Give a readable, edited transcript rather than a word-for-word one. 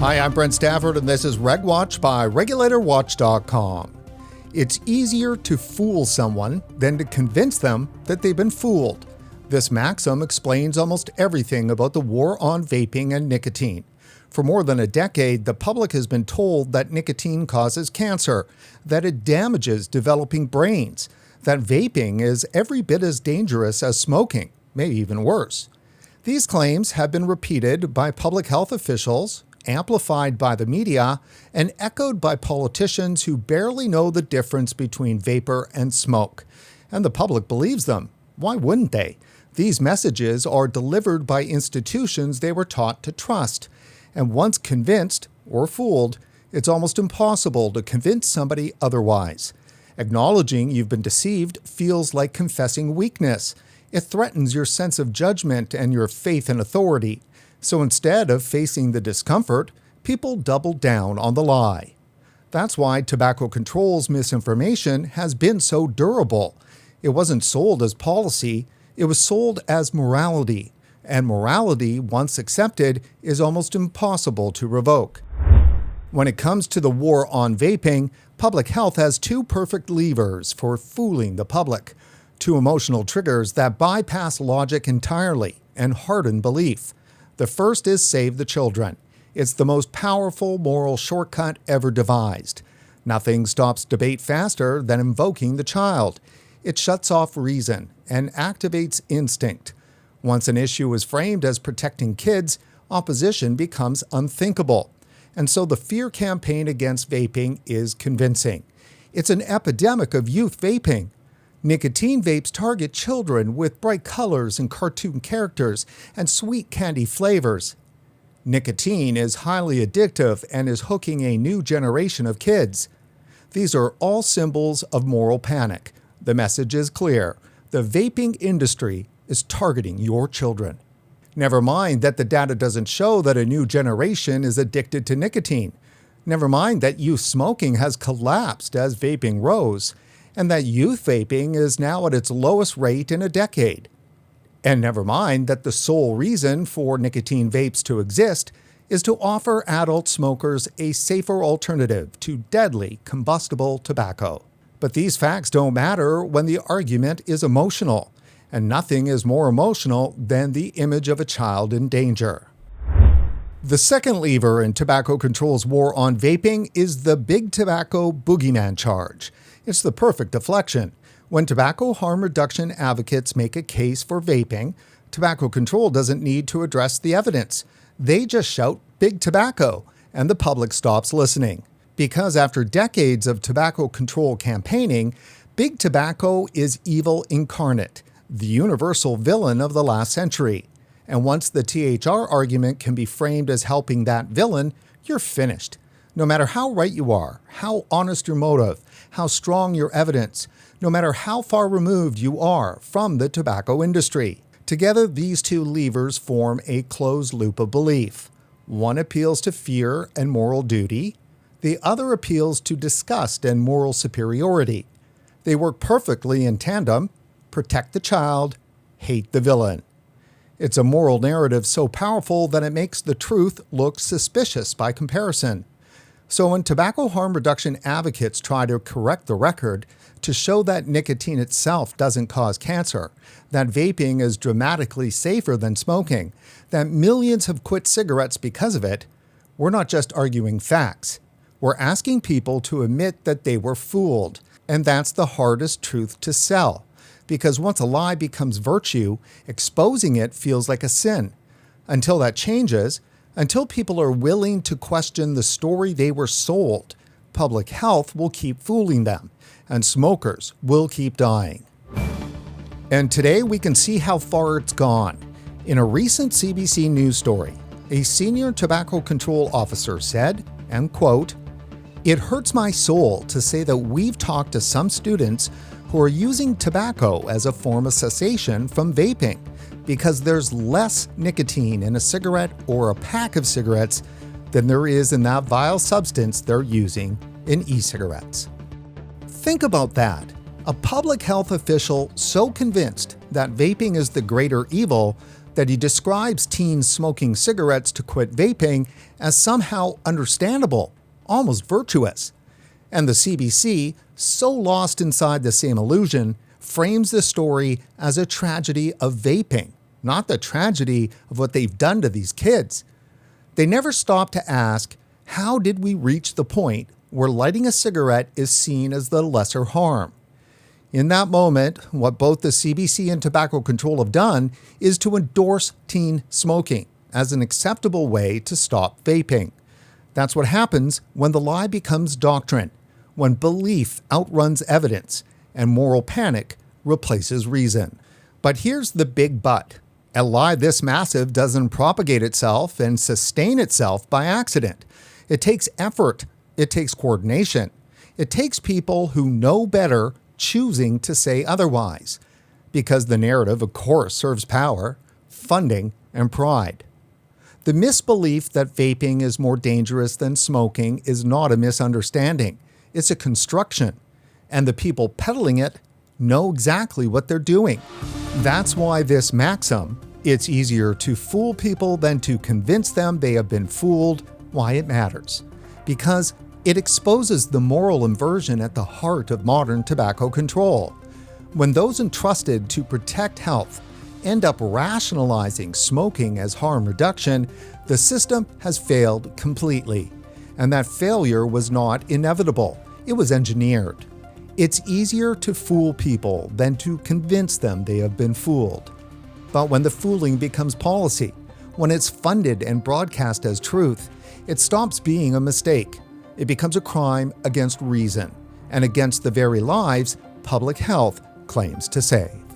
Hi, I'm Brent Stafford, and this is RegWatch by RegulatorWatch.com. It's easier to fool someone than to convince them that they've been fooled. This maxim explains almost everything about the war on vaping and nicotine. For more than a decade, the public has been told that nicotine causes cancer, that it damages developing brains, that vaping is every bit as dangerous as smoking, maybe even worse. These claims have been repeated by public health officials, amplified by the media, and echoed by politicians who barely know the difference between vapor and smoke. And the public believes them. Why wouldn't they? These messages are delivered by institutions they were taught to trust. And once convinced, or fooled, it's almost impossible to convince somebody otherwise. Acknowledging you've been deceived feels like confessing weakness. It threatens your sense of judgment and your faith in authority. So instead of facing the discomfort, people double down on the lie. That's why tobacco control's misinformation has been so durable. It wasn't sold as policy, it was sold as morality. And morality, once accepted, is almost impossible to revoke. When it comes to the war on vaping, public health has two perfect levers for fooling the public. Two emotional triggers that bypass logic entirely and harden belief. The first is save the children. It's the most powerful moral shortcut ever devised. Nothing stops debate faster than invoking the child. It shuts off reason and activates instinct. Once an issue is framed as protecting kids, opposition becomes unthinkable. And so the fear campaign against vaping is convincing. It's an epidemic of youth vaping. Nicotine vapes target children with bright colors and cartoon characters and sweet candy flavors. Nicotine is highly addictive and is hooking a new generation of kids. These are all symbols of moral panic. The message is clear. The vaping industry is targeting your children. Never mind that the data doesn't show that a new generation is addicted to nicotine. Never mind that youth smoking has collapsed as vaping rose, and that youth vaping is now at its lowest rate in a decade. And never mind that the sole reason for nicotine vapes to exist is to offer adult smokers a safer alternative to deadly combustible tobacco. But these facts don't matter when the argument is emotional, and nothing is more emotional than the image of a child in danger. The second lever in tobacco control's war on vaping is the big tobacco boogeyman charge. It's the perfect deflection. When tobacco harm reduction advocates make a case for vaping, tobacco control doesn't need to address the evidence. They just shout big tobacco, and the public stops listening. Because after decades of tobacco control campaigning, big tobacco is evil incarnate, the universal villain of the last century. And once the THR argument can be framed as helping that villain, you're finished. No matter how right you are, how honest your motive, how strong your evidence, no matter how far removed you are from the tobacco industry. Together, these two levers form a closed loop of belief. One appeals to fear and moral duty. The other appeals to disgust and moral superiority. They work perfectly in tandem. Protect the child, hate the villain. It's a moral narrative so powerful that it makes the truth look suspicious by comparison. So when tobacco harm reduction advocates try to correct the record to show that nicotine itself doesn't cause cancer, that vaping is dramatically safer than smoking, that millions have quit cigarettes because of it, we're not just arguing facts. We're asking people to admit that they were fooled. And that's the hardest truth to sell. Because once a lie becomes virtue, exposing it feels like a sin. Until that changes, until people are willing to question the story they were sold, public health will keep fooling them, and smokers will keep dying. And today we can see how far it's gone. In a recent CBC News story, a senior tobacco control officer said, and quote, "It hurts my soul to say that we've talked to some students who are using tobacco as a form of cessation from vaping because there's less nicotine in a cigarette or a pack of cigarettes than there is in that vile substance they're using in e-cigarettes." Think about that. A public health official so convinced that vaping is the greater evil that he describes teens smoking cigarettes to quit vaping as somehow understandable, almost virtuous. And the CBC, so lost inside the same illusion, frames the story as a tragedy of vaping, not the tragedy of what they've done to these kids. They never stop to ask, how did we reach the point where lighting a cigarette is seen as the lesser harm? In that moment, what both the CBC and tobacco control have done is to endorse teen smoking as an acceptable way to stop vaping. That's what happens when the lie becomes doctrine, when belief outruns evidence and moral panic replaces reason. But here's the big but. A lie this massive doesn't propagate itself and sustain itself by accident. It takes effort. It takes coordination. It takes people who know better choosing to say otherwise, because the narrative, of course, serves power, funding, and pride. The misbelief that vaping is more dangerous than smoking is not a misunderstanding. It's a construction, and the people peddling it know exactly what they're doing. That's why this maxim, it's easier to fool people than to convince them they have been fooled, why it matters. Because it exposes the moral inversion at the heart of modern tobacco control. When those entrusted to protect health end up rationalizing smoking as harm reduction, the system has failed completely. And that failure was not inevitable. It was engineered. It's easier to fool people than to convince them they have been fooled. But when the fooling becomes policy, when it's funded and broadcast as truth, it stops being a mistake. It becomes a crime against reason and against the very lives public health claims to save.